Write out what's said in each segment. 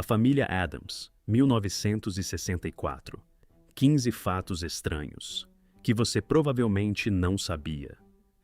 A família Addams, 1964. 15 fatos estranhos que você provavelmente não sabia.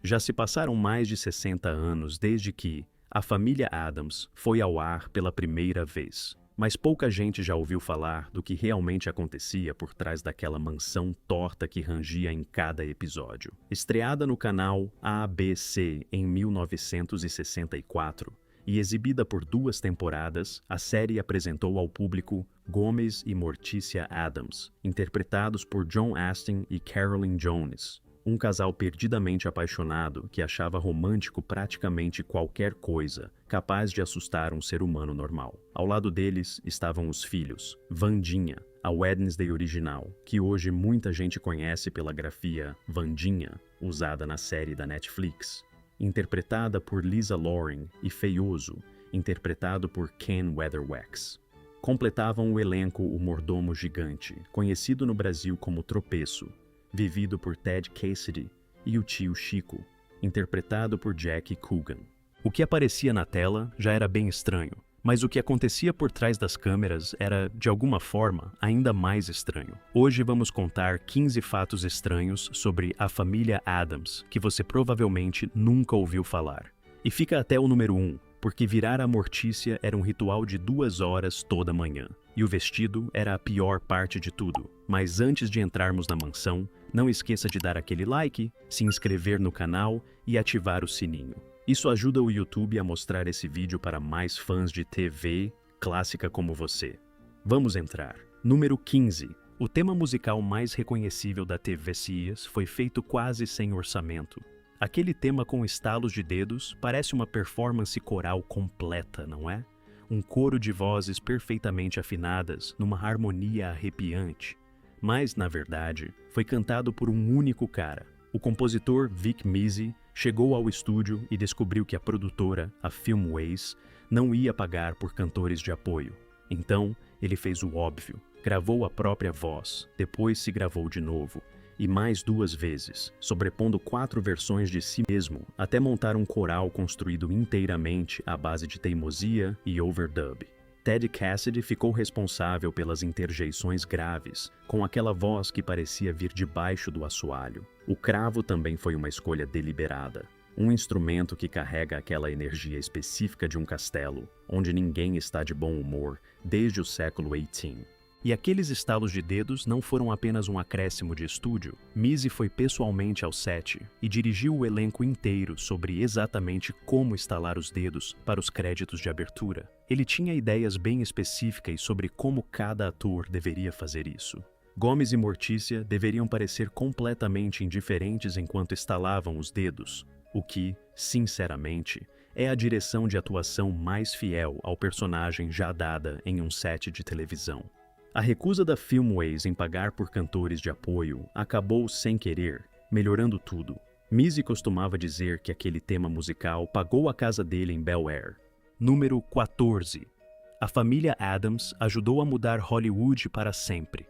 Já se passaram mais de 60 anos desde que A Família Addams foi ao ar pela primeira vez, mas pouca gente já ouviu falar do que realmente acontecia por trás daquela mansão torta que rangia em cada episódio. Estreada no canal ABC em 1964, e exibida por 2 temporadas, a série apresentou ao público Gomes e Morticia Addams, interpretados por John Astin e Carolyn Jones, um casal perdidamente apaixonado que achava romântico praticamente qualquer coisa capaz de assustar um ser humano normal. Ao lado deles estavam os filhos, Vandinha, a Wednesday original, que hoje muita gente conhece pela grafia Vandinha, usada na série da Netflix, interpretada por Lisa Loring, e Feioso, interpretado por Ken Weatherwax. Completavam o elenco o mordomo gigante, conhecido no Brasil como Tropeço, vivido por Ted Cassidy, e o tio Chico, interpretado por Jackie Coogan. O que aparecia na tela já era bem estranho, mas o que acontecia por trás das câmeras era, de alguma forma, ainda mais estranho. Hoje vamos contar 15 fatos estranhos sobre a família Addams que você provavelmente nunca ouviu falar. E fica até o número 1, porque virar a Mortícia era um ritual de 2 horas toda manhã. E o vestido era a pior parte de tudo. Mas antes de entrarmos na mansão, não esqueça de dar aquele like, se inscrever no canal e ativar o sininho. Isso ajuda o YouTube a mostrar esse vídeo para mais fãs de TV clássica como você. Vamos entrar. Número 15. O tema musical mais reconhecível da TV CIS foi feito quase sem orçamento. Aquele tema com estalos de dedos parece uma performance coral completa, não é? Um coro de vozes perfeitamente afinadas numa harmonia arrepiante. Mas, na verdade, foi cantado por um único cara. O compositor Vic Mizzy chegou ao estúdio e descobriu que a produtora, a Filmways, não ia pagar por cantores de apoio. Então, ele fez o óbvio, gravou a própria voz, depois se gravou de novo, e mais 2 vezes, sobrepondo 4 versões de si mesmo, até montar um coral construído inteiramente à base de teimosia e overdub. Ted Cassidy ficou responsável pelas interjeições graves, com aquela voz que parecia vir debaixo do assoalho. O cravo também foi uma escolha deliberada. Um instrumento que carrega aquela energia específica de um castelo, onde ninguém está de bom humor desde o século XVIII. E aqueles estalos de dedos não foram apenas um acréscimo de estúdio. Mizzy foi pessoalmente ao set e dirigiu o elenco inteiro sobre exatamente como estalar os dedos para os créditos de abertura. Ele tinha ideias bem específicas sobre como cada ator deveria fazer isso. Gomes e Mortícia deveriam parecer completamente indiferentes enquanto estalavam os dedos, o que, sinceramente, é a direção de atuação mais fiel ao personagem já dada em um set de televisão. A recusa da Filmways em pagar por cantores de apoio acabou sem querer, melhorando tudo. Mizzy costumava dizer que aquele tema musical pagou a casa dele em Bel Air. Número 14. A família Addams ajudou a mudar Hollywood para sempre.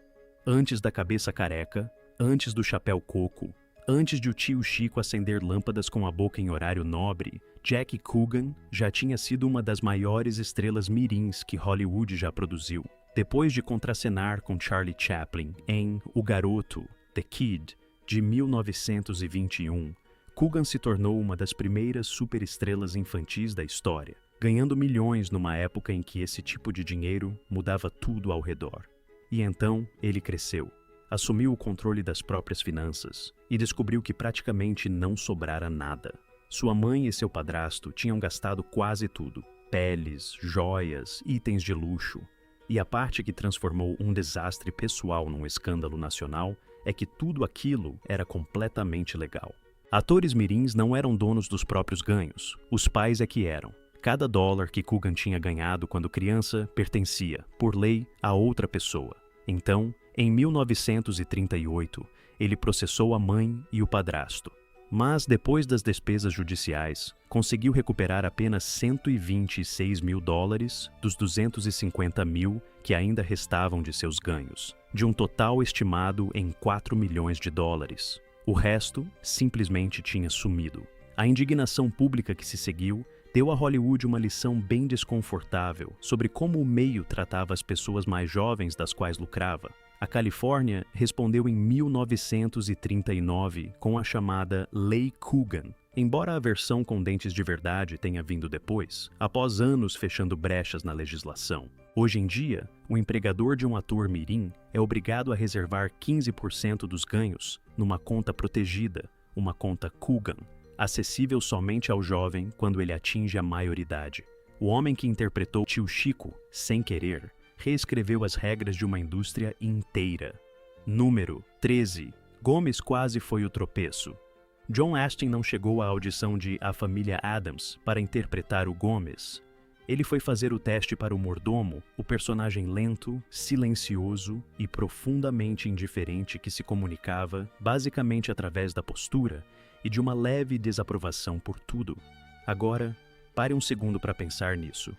Antes da cabeça careca, antes do chapéu coco, antes de o tio Chico acender lâmpadas com a boca em horário nobre, Jackie Coogan já tinha sido uma das maiores estrelas mirins que Hollywood já produziu. Depois de contracenar com Charlie Chaplin em O Garoto, The Kid, de 1921, Coogan se tornou uma das primeiras superestrelas infantis da história, ganhando milhões numa época em que esse tipo de dinheiro mudava tudo ao redor. E então ele cresceu, assumiu o controle das próprias finanças e descobriu que praticamente não sobrara nada. Sua mãe e seu padrasto tinham gastado quase tudo: peles, joias, itens de luxo. E a parte que transformou um desastre pessoal num escândalo nacional é que tudo aquilo era completamente legal. Atores mirins não eram donos dos próprios ganhos, os pais é que eram. Cada dólar que Coogan tinha ganhado quando criança pertencia, por lei, a outra pessoa. Então, em 1938, ele processou a mãe e o padrasto. Mas, depois das despesas judiciais, conseguiu recuperar apenas $126 mil dos 250 mil que ainda restavam de seus ganhos, de um total estimado em $4 milhões. O resto simplesmente tinha sumido. A indignação pública que se seguiu deu a Hollywood uma lição bem desconfortável sobre como o meio tratava as pessoas mais jovens das quais lucrava. A Califórnia respondeu em 1939 com a chamada Lei Coogan. Embora a versão com dentes de verdade tenha vindo depois, após anos fechando brechas na legislação. Hoje em dia, o empregador de um ator mirim é obrigado a reservar 15% dos ganhos numa conta protegida, uma conta Coogan, acessível somente ao jovem quando ele atinge a maioridade. O homem que interpretou Tio Chico, sem querer, reescreveu as regras de uma indústria inteira. Número 13. Gomes quase foi o tropeço. John Astin não chegou à audição de A Família Addams para interpretar o Gomes. Ele foi fazer o teste para o mordomo, o personagem lento, silencioso e profundamente indiferente que se comunicava basicamente através da postura e de uma leve desaprovação por tudo. Agora, pare um segundo para pensar nisso.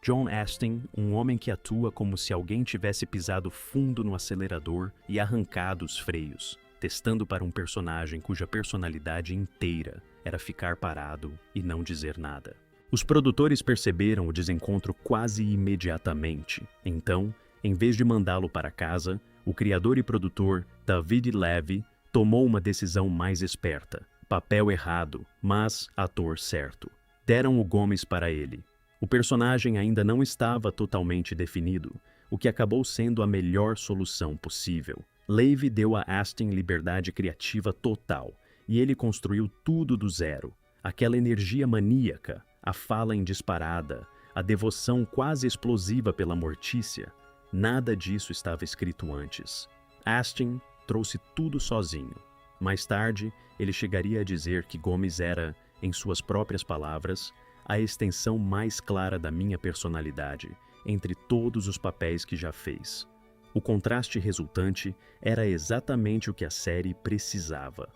John Astin, um homem que atua como se alguém tivesse pisado fundo no acelerador e arrancado os freios, testando para um personagem cuja personalidade inteira era ficar parado e não dizer nada. Os produtores perceberam o desencontro quase imediatamente. Então, em vez de mandá-lo para casa, o criador e produtor David Levy tomou uma decisão mais esperta. Papel errado, mas ator certo. Deram o Gomes para ele. O personagem ainda não estava totalmente definido, o que acabou sendo a melhor solução possível. Levy deu a Astin liberdade criativa total, e ele construiu tudo do zero. Aquela energia maníaca, a fala em disparada, a devoção quase explosiva pela mortícia, nada disso estava escrito antes. Astin trouxe tudo sozinho. Mais tarde, ele chegaria a dizer que Gomes era, em suas próprias palavras, a extensão mais clara da minha personalidade, entre todos os papéis que já fez. O contraste resultante era exatamente o que a série precisava.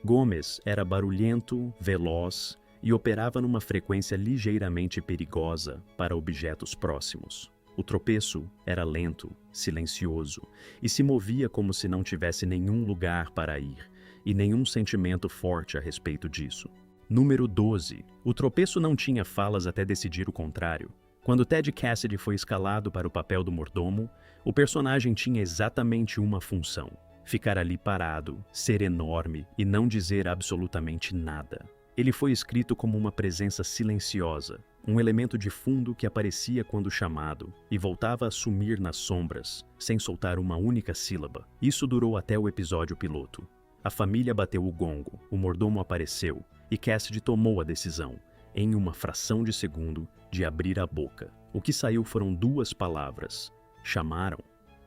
Gomes era barulhento, veloz e operava numa frequência ligeiramente perigosa para objetos próximos. O tropeço era lento, silencioso e se movia como se não tivesse nenhum lugar para ir e nenhum sentimento forte a respeito disso. Número 12. O tropeço não tinha falas até decidir o contrário. Quando Ted Cassidy foi escalado para o papel do mordomo, o personagem tinha exatamente uma função: ficar ali parado, ser enorme e não dizer absolutamente nada. Ele foi escrito como uma presença silenciosa, um elemento de fundo que aparecia quando chamado e voltava a sumir nas sombras, sem soltar uma única sílaba. Isso durou até o episódio piloto. A família bateu o gongo, o mordomo apareceu e Cassidy tomou a decisão, em uma fração de segundo, de abrir a boca. O que saiu foram duas palavras: chamaram.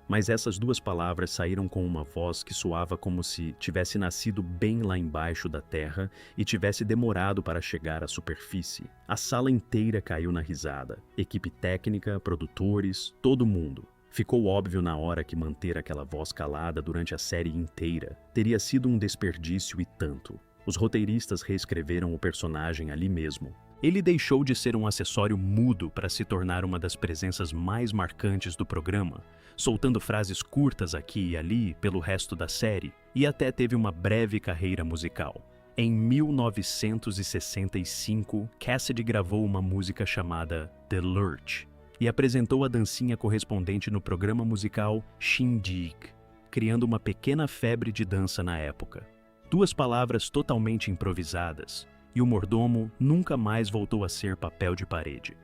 Mas essas duas palavras saíram com uma voz que soava como se tivesse nascido bem lá embaixo da terra e tivesse demorado para chegar à superfície. A sala inteira caiu na risada. Equipe técnica, produtores, todo mundo. Ficou óbvio na hora que manter aquela voz calada durante a série inteira teria sido um desperdício e tanto. Os roteiristas reescreveram o personagem ali mesmo. Ele deixou de ser um acessório mudo para se tornar uma das presenças mais marcantes do programa, soltando frases curtas aqui e ali pelo resto da série, e até teve uma breve carreira musical. Em 1965, Cassidy gravou uma música chamada The Lurch e apresentou a dancinha correspondente no programa musical Shindig, criando uma pequena febre de dança na época. Duas palavras totalmente improvisadas, e o mordomo nunca mais voltou a ser papel de parede.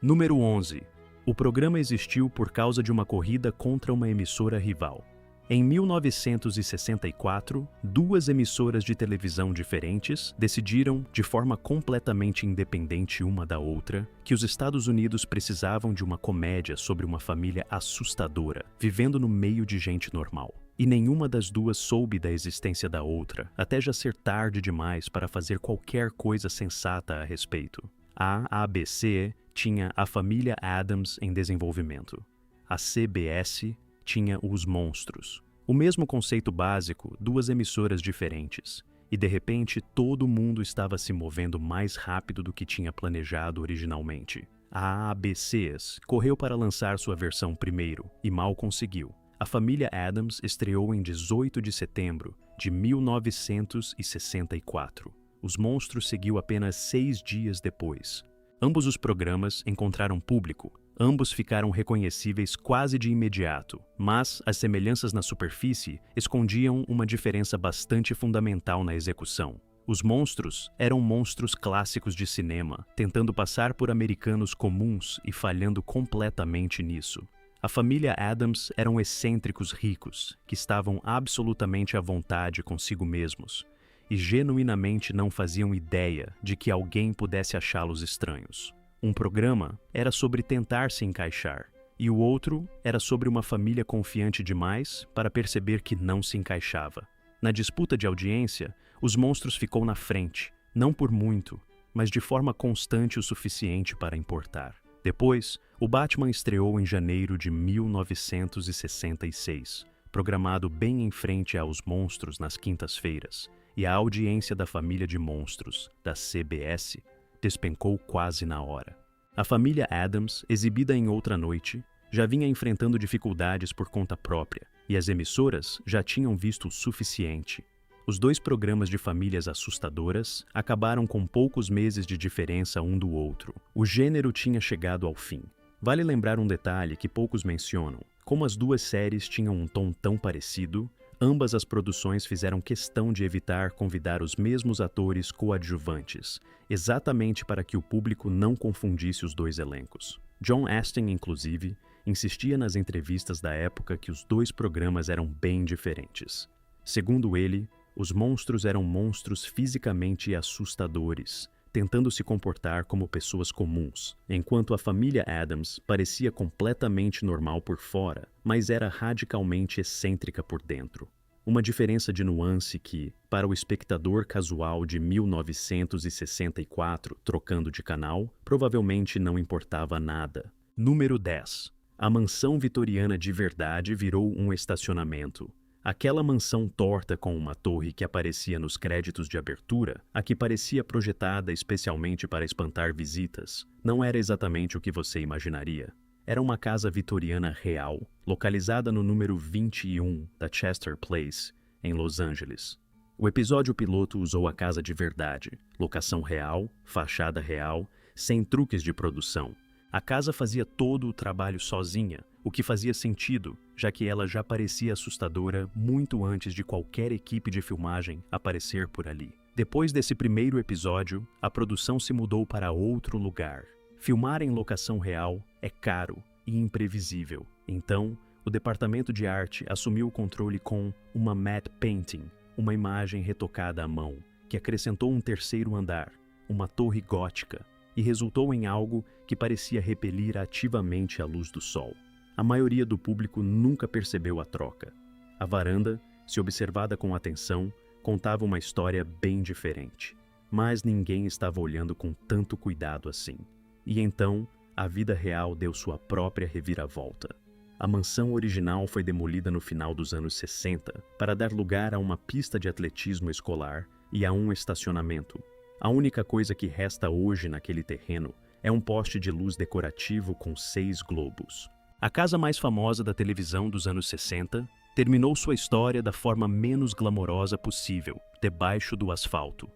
Número 11. O programa existiu por causa de uma corrida contra uma emissora rival. Em 1964, duas emissoras de televisão diferentes decidiram, de forma completamente independente uma da outra, que os Estados Unidos precisavam de uma comédia sobre uma família assustadora, vivendo no meio de gente normal. E nenhuma das duas soube da existência da outra, até já ser tarde demais para fazer qualquer coisa sensata a respeito. A ABC tinha A Família Addams em desenvolvimento. A CBS tinha Os Monstros. O mesmo conceito básico, duas emissoras diferentes. E de repente todo mundo estava se movendo mais rápido do que tinha planejado originalmente. A ABCs correu para lançar sua versão primeiro e mal conseguiu. A Família Addams estreou em 18 de setembro de 1964. Os Monstros seguiu apenas 6 dias depois. Ambos os programas encontraram público, ambos ficaram reconhecíveis quase de imediato, mas as semelhanças na superfície escondiam uma diferença bastante fundamental na execução. Os monstros eram monstros clássicos de cinema, tentando passar por americanos comuns e falhando completamente nisso. A família Addams eram excêntricos ricos, que estavam absolutamente à vontade consigo mesmos, e genuinamente não faziam ideia de que alguém pudesse achá-los estranhos. Um programa era sobre tentar se encaixar, e o outro era sobre uma família confiante demais para perceber que não se encaixava. Na disputa de audiência, Os Monstros ficou na frente, não por muito, mas de forma constante o suficiente para importar. Depois, o Batman estreou em janeiro de 1966, programado bem em frente aos Monstros nas quintas-feiras, e a audiência da família de monstros, da CBS, despencou quase na hora. A família Addams, exibida em outra noite, já vinha enfrentando dificuldades por conta própria, e as emissoras já tinham visto o suficiente. Os dois programas de famílias assustadoras acabaram com poucos meses de diferença um do outro. O gênero tinha chegado ao fim. Vale lembrar um detalhe que poucos mencionam. Como as duas séries tinham um tom tão parecido, ambas as produções fizeram questão de evitar convidar os mesmos atores coadjuvantes, exatamente para que o público não confundisse os dois elencos. John Astin, inclusive, insistia nas entrevistas da época que os dois programas eram bem diferentes. Segundo ele, os monstros eram monstros fisicamente assustadores, tentando se comportar como pessoas comuns, enquanto a família Addams parecia completamente normal por fora, mas era radicalmente excêntrica por dentro. Uma diferença de nuance que, para o espectador casual de 1964 trocando de canal, provavelmente não importava nada. Número 10. A mansão vitoriana de verdade virou um estacionamento. Aquela mansão torta com uma torre que aparecia nos créditos de abertura, a que parecia projetada especialmente para espantar visitas, não era exatamente o que você imaginaria. Era uma casa vitoriana real, localizada no número 21 da Chester Place, em Los Angeles. O episódio piloto usou a casa de verdade, locação real, fachada real, sem truques de produção. A casa fazia todo o trabalho sozinha, o que fazia sentido, já que ela já parecia assustadora muito antes de qualquer equipe de filmagem aparecer por ali. Depois desse primeiro episódio, a produção se mudou para outro lugar. Filmar em locação real é caro e imprevisível. Então, o departamento de arte assumiu o controle com uma matte painting, uma imagem retocada à mão, que acrescentou um terceiro andar, uma torre gótica, e resultou em algo que parecia repelir ativamente a luz do sol. A maioria do público nunca percebeu a troca. A varanda, se observada com atenção, contava uma história bem diferente. Mas ninguém estava olhando com tanto cuidado assim. E então, a vida real deu sua própria reviravolta. A mansão original foi demolida no final dos anos 60 para dar lugar a uma pista de atletismo escolar e a um estacionamento. A única coisa que resta hoje naquele terreno é um poste de luz decorativo com 6 globos. A casa mais famosa da televisão dos anos 60 terminou sua história da forma menos glamourosa possível, debaixo do asfalto.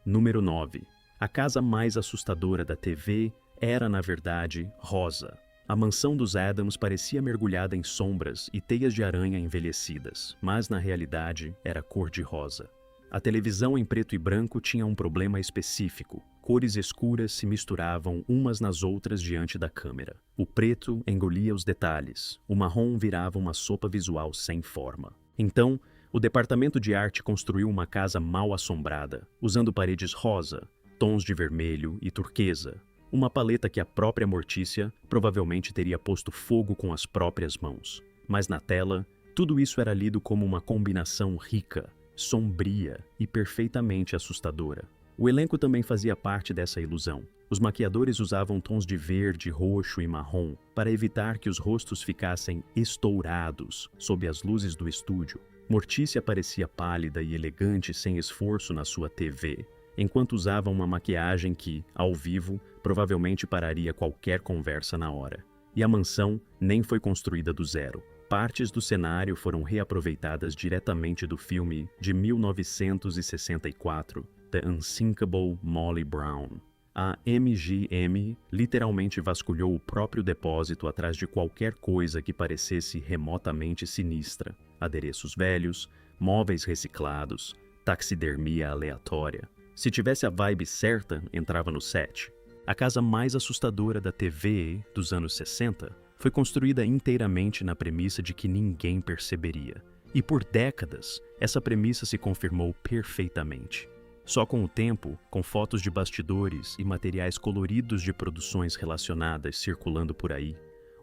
Número 9. A casa mais assustadora da TV era, na verdade, rosa. A mansão dos Addams parecia mergulhada em sombras e teias de aranha envelhecidas, mas na realidade era cor-de-rosa. A televisão em preto e branco tinha um problema específico. Cores escuras se misturavam umas nas outras diante da câmera. O preto engolia os detalhes, o marrom virava uma sopa visual sem forma. Então, o departamento de arte construiu uma casa mal assombrada, usando paredes rosa, tons de vermelho e turquesa, uma paleta que a própria Mortícia provavelmente teria posto fogo com as próprias mãos. Mas na tela, tudo isso era lido como uma combinação rica, sombria e perfeitamente assustadora. O elenco também fazia parte dessa ilusão. Os maquiadores usavam tons de verde, roxo e marrom para evitar que os rostos ficassem estourados sob as luzes do estúdio. Mortícia parecia pálida e elegante sem esforço na sua TV, enquanto usava uma maquiagem que, ao vivo, provavelmente pararia qualquer conversa na hora. E a mansão nem foi construída do zero. Partes do cenário foram reaproveitadas diretamente do filme de 1964, The Unsinkable Molly Brown. A MGM literalmente vasculhou o próprio depósito atrás de qualquer coisa que parecesse remotamente sinistra. Adereços velhos, móveis reciclados, taxidermia aleatória. Se tivesse a vibe certa, entrava no set. A casa mais assustadora da TV dos anos 60 foi construída inteiramente na premissa de que ninguém perceberia. E por décadas, essa premissa se confirmou perfeitamente. Só com o tempo, com fotos de bastidores e materiais coloridos de produções relacionadas circulando por aí,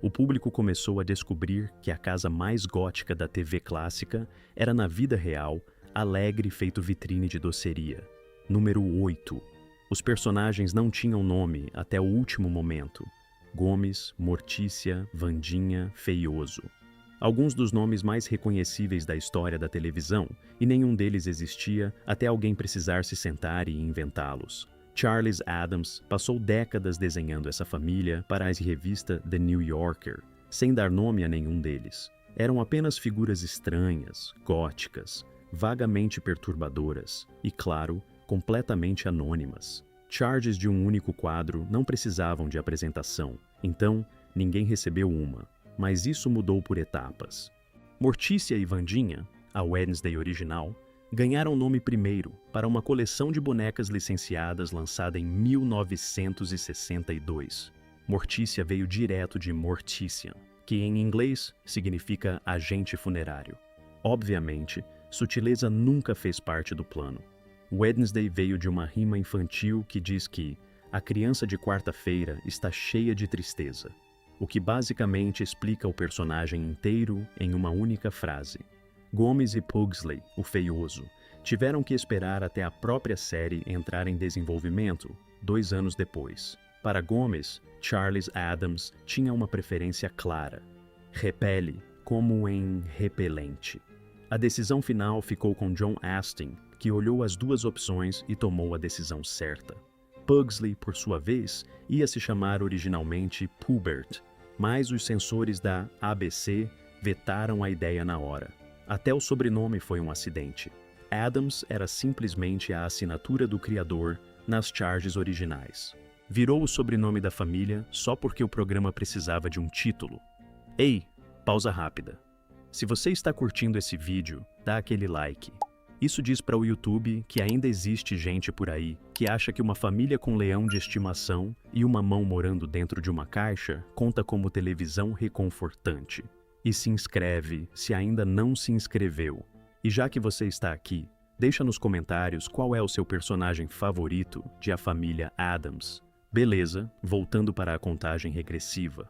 o público começou a descobrir que a casa mais gótica da TV clássica era, na vida real, alegre feito vitrine de doceria. Número 8. Os personagens não tinham nome até o último momento. Gomes, Mortícia, Vandinha, Feioso. Alguns dos nomes mais reconhecíveis da história da televisão, e nenhum deles existia até alguém precisar se sentar e inventá-los. Charles Addams passou décadas desenhando essa família para a revista The New Yorker, sem dar nome a nenhum deles. Eram apenas figuras estranhas, góticas, vagamente perturbadoras e, claro, completamente anônimas. Charges de um único quadro não precisavam de apresentação, então ninguém recebeu uma. Mas isso mudou por etapas. Mortícia e Vandinha, a Wednesday original, ganharam nome primeiro para uma coleção de bonecas licenciadas lançada em 1962. Mortícia veio direto de Mortician, que em inglês significa agente funerário. Obviamente, sutileza nunca fez parte do plano. Wednesday veio de uma rima infantil que diz que a criança de quarta-feira está cheia de tristeza, o que basicamente explica o personagem inteiro em uma única frase. Gomes e Pugsley, o feioso, tiveram que esperar até a própria série entrar em desenvolvimento, 2 anos depois. Para Gomes, Charles Addams tinha uma preferência clara: repele, como em repelente. A decisão final ficou com John Astin, que olhou as 2 opções e tomou a decisão certa. Pugsley, por sua vez, ia se chamar originalmente Pubert, mas os censores da ABC vetaram a ideia na hora. Até o sobrenome foi um acidente. Addams era simplesmente a assinatura do criador nas charges originais. Virou o sobrenome da família só porque o programa precisava de um título. Ei, pausa rápida. Se você está curtindo esse vídeo, dá aquele like. Isso diz para o YouTube que ainda existe gente por aí que acha que uma família com leão de estimação e uma mão morando dentro de uma caixa conta como televisão reconfortante. E se inscreve se ainda não se inscreveu. E já que você está aqui, deixa nos comentários qual é o seu personagem favorito de A Família Addams. Beleza, voltando para a contagem regressiva.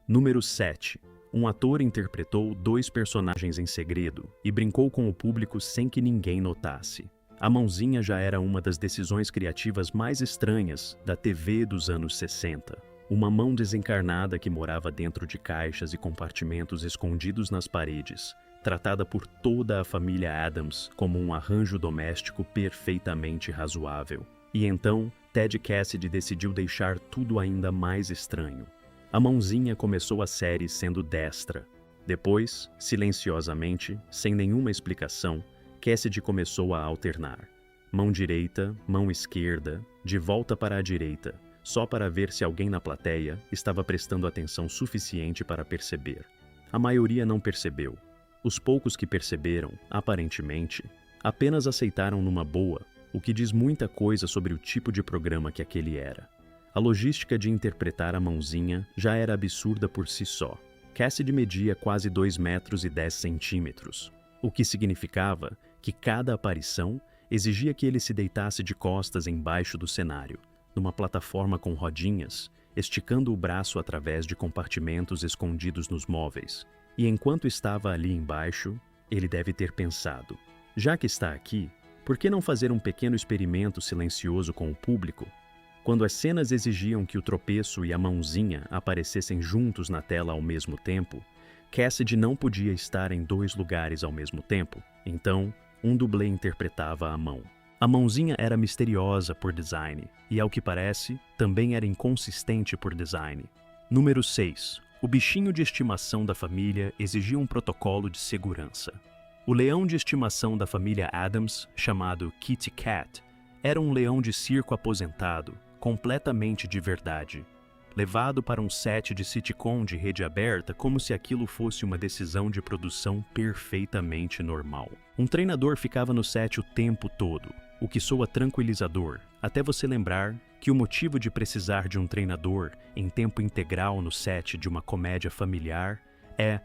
Número 7. Um ator interpretou 2 personagens em segredo e brincou com o público sem que ninguém notasse. A mãozinha já era uma das decisões criativas mais estranhas da TV dos anos 60. Uma mão desencarnada que morava dentro de caixas e compartimentos escondidos nas paredes, tratada por toda a família Addams como um arranjo doméstico perfeitamente razoável. E então, Ted Cassidy decidiu deixar tudo ainda mais estranho. A mãozinha começou a série sendo destra. Depois, silenciosamente, sem nenhuma explicação, Cassidy começou a alternar. Mão direita, mão esquerda, de volta para a direita, só para ver se alguém na plateia estava prestando atenção suficiente para perceber. A maioria não percebeu. Os poucos que perceberam, aparentemente, apenas aceitaram numa boa, o que diz muita coisa sobre o tipo de programa que aquele era. A logística de interpretar a mãozinha já era absurda por si só. Cassidy media quase 2 metros e 10 centímetros, o que significava que cada aparição exigia que ele se deitasse de costas embaixo do cenário, numa plataforma com rodinhas, esticando o braço através de compartimentos escondidos nos móveis. E enquanto estava ali embaixo, ele deve ter pensado: já que está aqui, por que não fazer um pequeno experimento silencioso com o público? Quando as cenas exigiam que o tropeço e a mãozinha aparecessem juntos na tela ao mesmo tempo, Cassidy não podia estar em 2 lugares ao mesmo tempo, então um dublê interpretava a mão. A mãozinha era misteriosa por design e, ao que parece, também era inconsistente por design. Número 6. O bichinho de estimação da família exigia um protocolo de segurança. O leão de estimação da família Addams, chamado Kitty Cat, era um leão de circo aposentado, completamente de verdade, levado para um set de sitcom de rede aberta como se aquilo fosse uma decisão de produção perfeitamente normal. Um treinador ficava no set o tempo todo, o que soa tranquilizador, até você lembrar que o motivo de precisar de um treinador em tempo integral no set de uma comédia familiar é,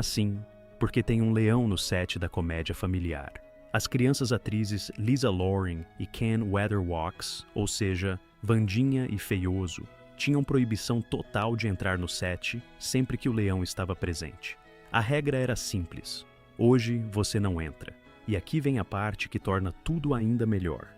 sim, porque tem um leão no set da comédia familiar. As crianças atrizes Lisa Loring e Ken Weatherwax, ou seja, Vandinha e Feioso, tinham proibição total de entrar no set sempre que o leão estava presente. A regra era simples: hoje você não entra. E aqui vem a parte que torna tudo ainda melhor.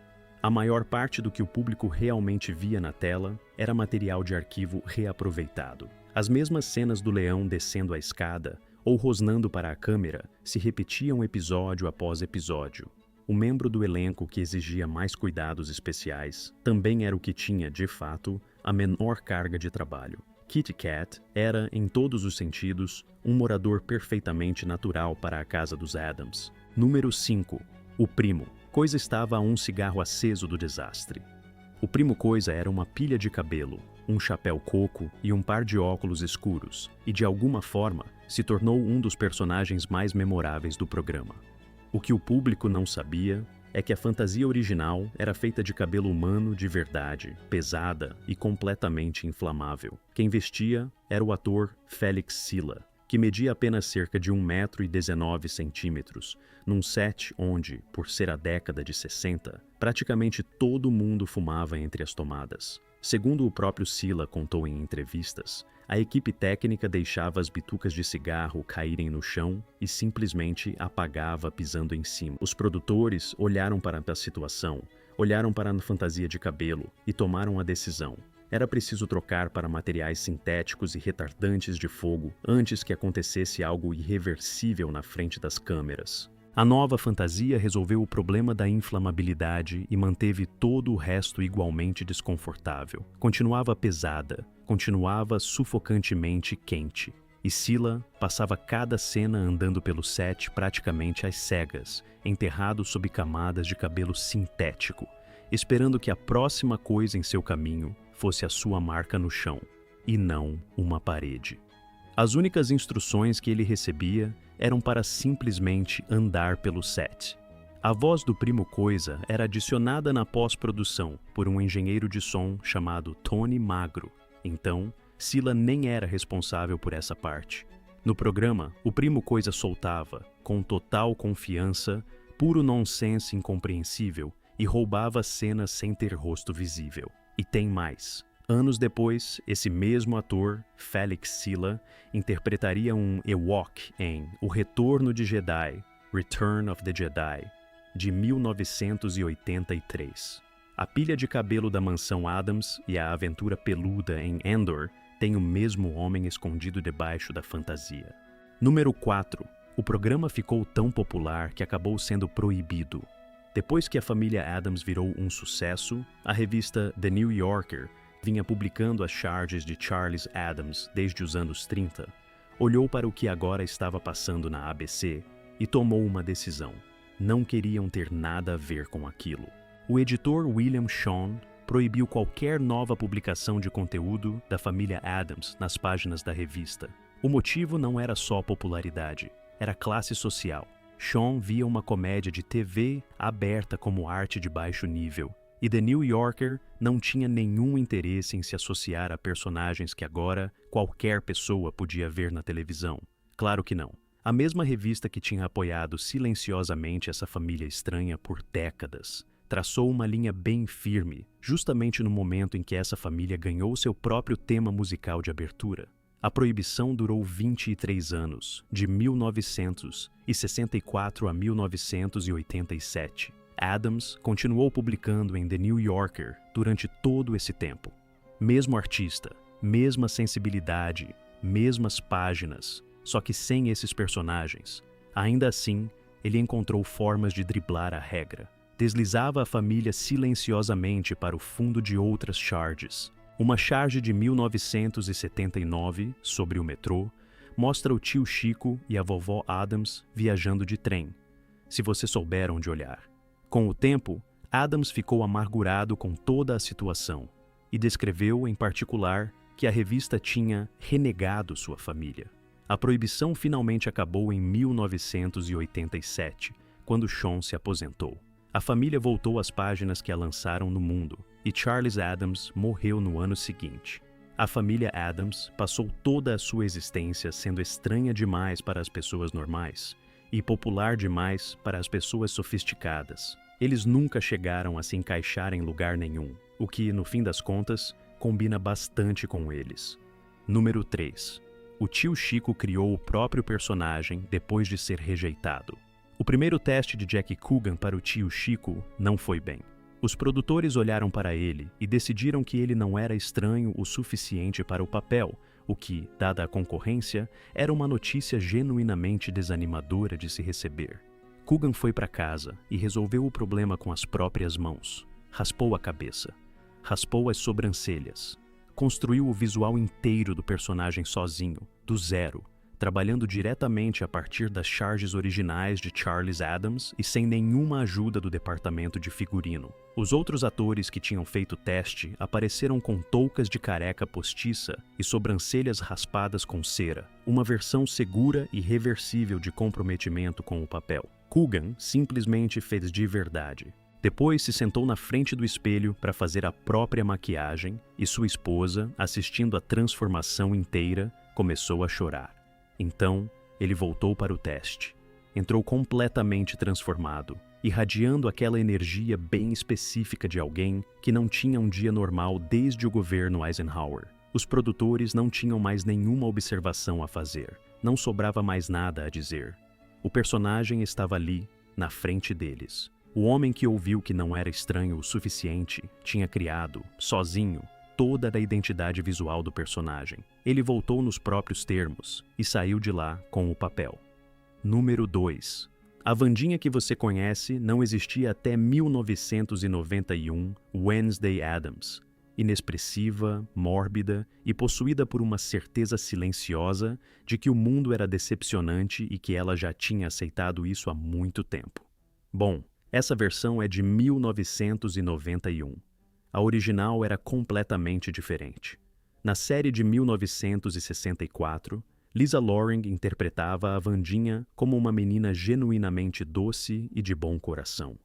A maior parte do que o público realmente via na tela era material de arquivo reaproveitado. As mesmas cenas do leão descendo a escada ou rosnando para a câmera se repetiam episódio após episódio. O membro do elenco que exigia mais cuidados especiais também era o que tinha, de fato, a menor carga de trabalho. Kitty Cat era, em todos os sentidos, um morador perfeitamente natural para a casa dos Addams. Número 5. O Primo. Coisa estava a um cigarro aceso do desastre. O Primo Coisa era uma pilha de cabelo, um chapéu coco e um par de óculos escuros, e de alguma forma se tornou um dos personagens mais memoráveis do programa. O que o público não sabia é que a fantasia original era feita de cabelo humano de verdade, pesada e completamente inflamável. Quem vestia era o ator Felix Silla, que media apenas cerca de 1,19 m, num set onde, por ser a década de 60, praticamente todo mundo fumava entre as tomadas. Segundo o próprio Silla contou em entrevistas, a equipe técnica deixava as bitucas de cigarro caírem no chão e simplesmente apagava pisando em cima. Os produtores olharam para a situação, olharam para a fantasia de cabelo e tomaram a decisão. Era preciso trocar para materiais sintéticos e retardantes de fogo antes que acontecesse algo irreversível na frente das câmeras. A nova fantasia resolveu o problema da inflamabilidade e manteve todo o resto igualmente desconfortável. Continuava pesada, continuava sufocantemente quente. E Silla passava cada cena andando pelo set praticamente às cegas, enterrado sob camadas de cabelo sintético, esperando que a próxima coisa em seu caminho fosse a sua marca no chão, e não uma parede. As únicas instruções que ele recebia eram para simplesmente andar pelo set. A voz do Primo Coisa era adicionada na pós-produção por um engenheiro de som chamado Tony Magro. Então, Silla nem era responsável por essa parte. No programa, o Primo Coisa soltava, com total confiança, puro nonsense incompreensível e roubava cenas sem ter rosto visível. E tem mais. Anos depois, esse mesmo ator, Felix Silla, interpretaria um Ewok em O Retorno de Jedi, Return of the Jedi, de 1983. A pilha de cabelo da mansão Addams e a aventura peluda em Endor têm o mesmo homem escondido debaixo da fantasia. Número 4. O programa ficou tão popular que acabou sendo proibido. Depois que a família Addams virou um sucesso, a revista The New Yorker vinha publicando as charges de Charles Addams desde os anos 30, olhou para o que agora estava passando na ABC e tomou uma decisão. Não queriam ter nada a ver com aquilo. O editor William Shawn proibiu qualquer nova publicação de conteúdo da família Addams nas páginas da revista. O motivo não era só popularidade, era classe social. Shawn via uma comédia de TV aberta como arte de baixo nível, e The New Yorker não tinha nenhum interesse em se associar a personagens que agora qualquer pessoa podia ver na televisão. Claro que não. A mesma revista que tinha apoiado silenciosamente essa família estranha por décadas, traçou uma linha bem firme, justamente no momento em que essa família ganhou seu próprio tema musical de abertura. A proibição durou 23 anos, de 1964 a 1987. Addams continuou publicando em The New Yorker durante todo esse tempo. Mesmo artista, mesma sensibilidade, mesmas páginas, só que sem esses personagens. Ainda assim, ele encontrou formas de driblar a regra. Deslizava a família silenciosamente para o fundo de outras charges. Uma charge de 1979, sobre o metrô, mostra o tio Chico e a vovó Addams viajando de trem, se você souber onde olhar. Com o tempo, Addams ficou amargurado com toda a situação. e descreveu, em particular, que a revista tinha renegado sua família. A proibição finalmente acabou em 1987, quando Sean se aposentou. A família voltou às páginas que a lançaram no mundo, e Charles Addams morreu no ano seguinte. A família Addams passou toda a sua existência sendo estranha demais para as pessoas normais e popular demais para as pessoas sofisticadas. Eles nunca chegaram a se encaixar em lugar nenhum, o que, no fim das contas, combina bastante com eles. Número 3. O tio Chico criou o próprio personagem depois de ser rejeitado. O primeiro teste de Jack Coogan para o tio Chico não foi bem. Os produtores olharam para ele e decidiram que ele não era estranho o suficiente para o papel, o que, dada a concorrência, era uma notícia genuinamente desanimadora de se receber. Coogan foi para casa e resolveu o problema com as próprias mãos. Raspou a cabeça, raspou as sobrancelhas, construiu o visual inteiro do personagem sozinho, do zero, trabalhando diretamente a partir das charges originais de Charles Addams e sem nenhuma ajuda do departamento de figurino. Os outros atores que tinham feito o teste apareceram com toucas de careca postiça e sobrancelhas raspadas com cera, uma versão segura e reversível de comprometimento com o papel. Coogan simplesmente fez de verdade. Depois se sentou na frente do espelho para fazer a própria maquiagem e sua esposa, assistindo a transformação inteira, começou a chorar. Então, ele voltou para o teste. Entrou completamente transformado, irradiando aquela energia bem específica de alguém que não tinha um dia normal desde o governo Eisenhower. Os produtores não tinham mais nenhuma observação a fazer. Não sobrava mais nada a dizer. O personagem estava ali, na frente deles. O homem que ouviu que não era estranho o suficiente tinha criado, sozinho, toda a identidade visual do personagem. Ele voltou nos próprios termos e saiu de lá com o papel. Número 2. A Wandinha que você conhece não existia até 1991, Wednesday Addams. Inexpressiva, mórbida e possuída por uma certeza silenciosa de que o mundo era decepcionante e que ela já tinha aceitado isso há muito tempo. Bom, essa versão é de 1991. A original era completamente diferente. Na série de 1964, Lisa Loring interpretava a Wandinha como uma menina genuinamente doce e de bom coração.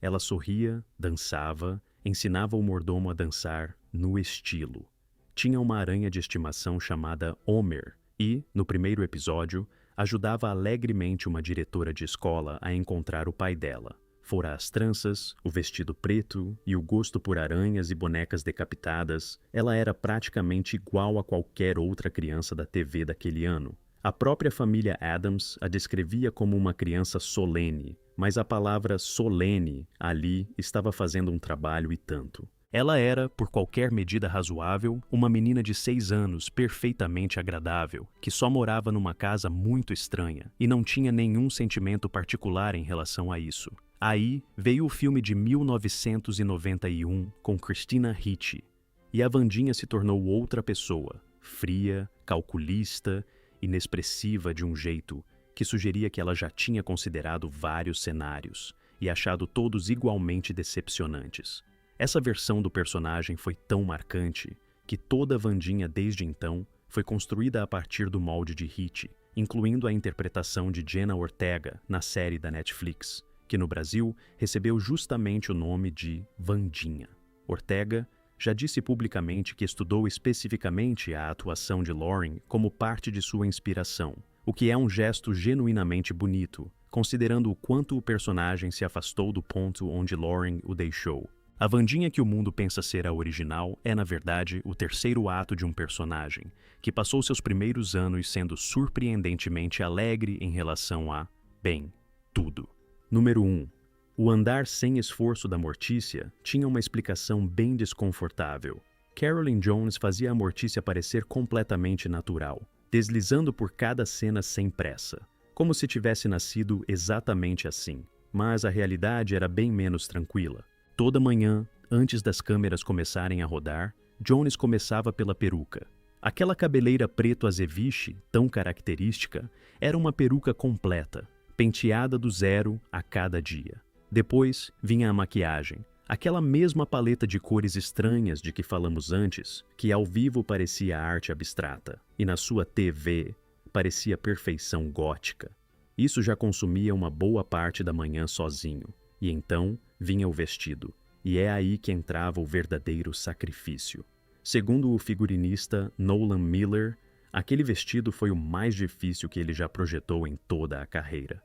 Ela sorria, dançava, ensinava o mordomo a dançar no estilo. Tinha uma aranha de estimação chamada Homer e, no primeiro episódio, ajudava alegremente uma diretora de escola a encontrar o pai dela. Fora as tranças, o vestido preto e o gosto por aranhas e bonecas decapitadas, ela era praticamente igual a qualquer outra criança da TV daquele ano. A própria família Addams a descrevia como uma criança solene, mas a palavra solene ali estava fazendo um trabalho e tanto. Ela era, por qualquer medida razoável, uma menina de 6 anos perfeitamente agradável, que só morava numa casa muito estranha e não tinha nenhum sentimento particular em relação a isso. Aí veio o filme de 1991 com Christina Ricci, e a Wandinha se tornou outra pessoa, fria, calculista, inexpressiva de um jeito que sugeria que ela já tinha considerado vários cenários e achado todos igualmente decepcionantes. Essa versão do personagem foi tão marcante que toda a Wandinha desde então foi construída a partir do molde de Ricci, incluindo a interpretação de Jenna Ortega na série da Netflix, que no Brasil recebeu justamente o nome de Wandinha. Ortega já disse publicamente que estudou especificamente a atuação de Loring como parte de sua inspiração, o que é um gesto genuinamente bonito, considerando o quanto o personagem se afastou do ponto onde Loring o deixou. A Wandinha que o mundo pensa ser a original é, na verdade, o terceiro ato de um personagem, que passou seus primeiros anos sendo surpreendentemente alegre em relação a, bem, tudo. Número 1. O andar sem esforço da Mortícia tinha uma explicação bem desconfortável. Carolyn Jones fazia a Mortícia parecer completamente natural, deslizando por cada cena sem pressa, como se tivesse nascido exatamente assim. Mas a realidade era bem menos tranquila. Toda manhã, antes das câmeras começarem a rodar, Jones começava pela peruca. Aquela cabeleira preto azeviche, tão característica, era uma peruca completa, penteada do zero a cada dia. Depois vinha a maquiagem, Aquela mesma paleta de cores estranhas de que falamos antes, que ao vivo parecia arte abstrata, e na sua TV parecia perfeição gótica. Isso já consumia uma boa parte da manhã sozinho, e então vinha o vestido, e é aí que entrava o verdadeiro sacrifício. Segundo o figurinista Nolan Miller, aquele vestido foi o mais difícil que ele já projetou em toda a carreira.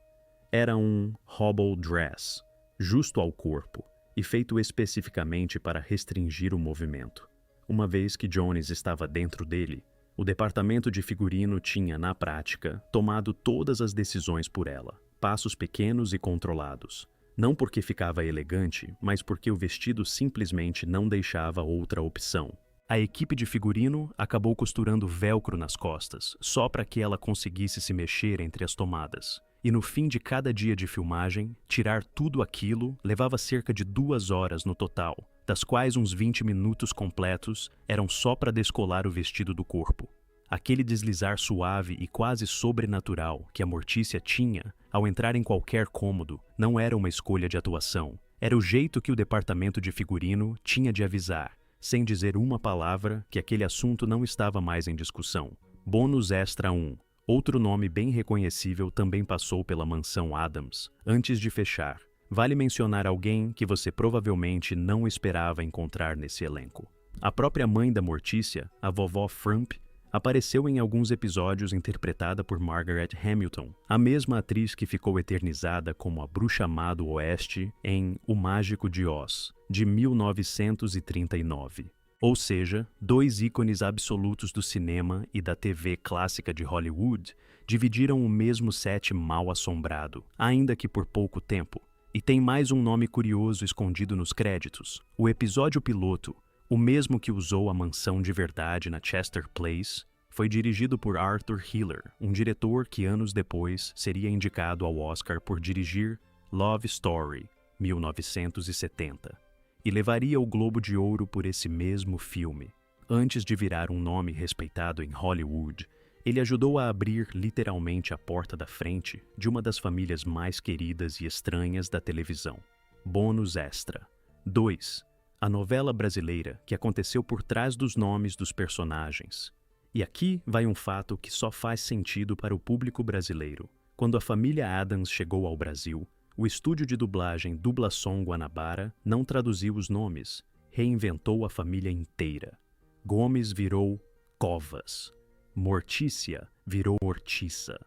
Era um hobble dress, justo ao corpo, e feito especificamente para restringir o movimento. Uma vez que Jones estava dentro dele, o departamento de figurino tinha, na prática, tomado todas as decisões por ela, passos pequenos e controlados. Não porque ficava elegante, mas porque o vestido simplesmente não deixava outra opção. A equipe de figurino acabou costurando velcro nas costas, só para que ela conseguisse se mexer entre as tomadas. E no fim de cada dia de filmagem, tirar tudo aquilo levava cerca de 2 horas no total, das quais uns 20 minutos completos eram só para descolar o vestido do corpo. Aquele deslizar suave e quase sobrenatural que a Mortícia tinha ao entrar em qualquer cômodo não era uma escolha de atuação, era o jeito que o departamento de figurino tinha de avisar, sem dizer uma palavra, que aquele assunto não estava mais em discussão. Bônus Extra 1. Outro nome bem reconhecível também passou pela mansão Addams, antes de fechar. Vale mencionar alguém que você provavelmente não esperava encontrar nesse elenco. A própria mãe da Mortícia, a vovó Frump, apareceu em alguns episódios interpretada por Margaret Hamilton, a mesma atriz que ficou eternizada como a Bruxa Má do Oeste em O Mágico de Oz, de 1939. Ou seja, 2 ícones absolutos do cinema e da TV clássica de Hollywood dividiram o mesmo set mal assombrado, ainda que por pouco tempo. E tem mais um nome curioso escondido nos créditos. O episódio piloto, o mesmo que usou a mansão de verdade na Chester Place, foi dirigido por Arthur Hiller, um diretor que anos depois seria indicado ao Oscar por dirigir Love Story, 1970. E levaria o Globo de Ouro por esse mesmo filme. Antes de virar um nome respeitado em Hollywood, ele ajudou a abrir literalmente a porta da frente de uma das famílias mais queridas e estranhas da televisão. Bônus Extra. 2. A novela brasileira que aconteceu por trás dos nomes dos personagens. E aqui vai um fato que só faz sentido para o público brasileiro. Quando a família Addams chegou ao Brasil, o estúdio de dublagem Dublação Guanabara não traduziu os nomes, reinventou a família inteira. Gomes virou Covas, Mortícia virou Mortiça,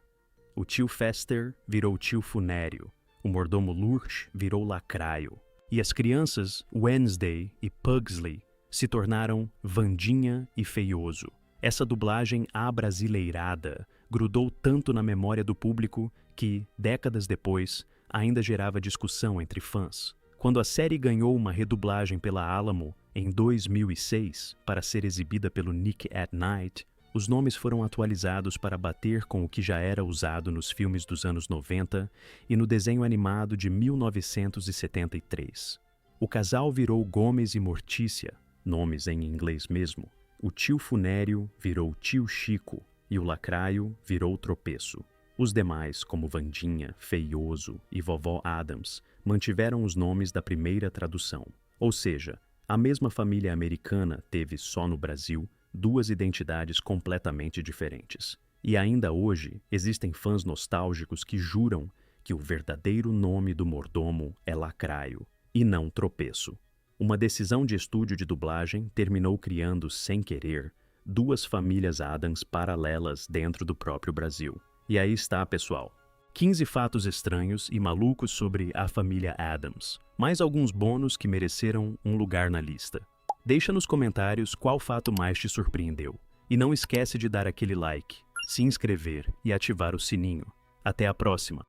o tio Fester virou tio Funério, o mordomo Lurch virou Lacraio, e as crianças Wednesday e Pugsley se tornaram Vandinha e Feioso. Essa dublagem abrasileirada grudou tanto na memória do público que, décadas depois, ainda gerava discussão entre fãs. Quando a série ganhou uma redublagem pela Alamo em 2006 para ser exibida pelo Nick at Night, os nomes foram atualizados para bater com o que já era usado nos filmes dos anos 90 e no desenho animado de 1973. O casal virou Gomes e Mortícia, nomes em inglês mesmo. O tio Funério virou tio Chico e o Lacraio virou Tropeço. Os demais, como Vandinha, Feioso e Vovó Addams, mantiveram os nomes da primeira tradução. Ou seja, a mesma família americana teve só no Brasil 2 identidades completamente diferentes. E ainda hoje existem fãs nostálgicos que juram que o verdadeiro nome do mordomo é Lacraio e não Tropeço. Uma decisão de estúdio de dublagem terminou criando, sem querer, 2 famílias Addams paralelas dentro do próprio Brasil. E aí está, pessoal. 15 fatos estranhos e malucos sobre a família Addams. Mais alguns bônus que mereceram um lugar na lista. Deixa nos comentários qual fato mais te surpreendeu. E não esquece de dar aquele like, se inscrever e ativar o sininho. Até a próxima!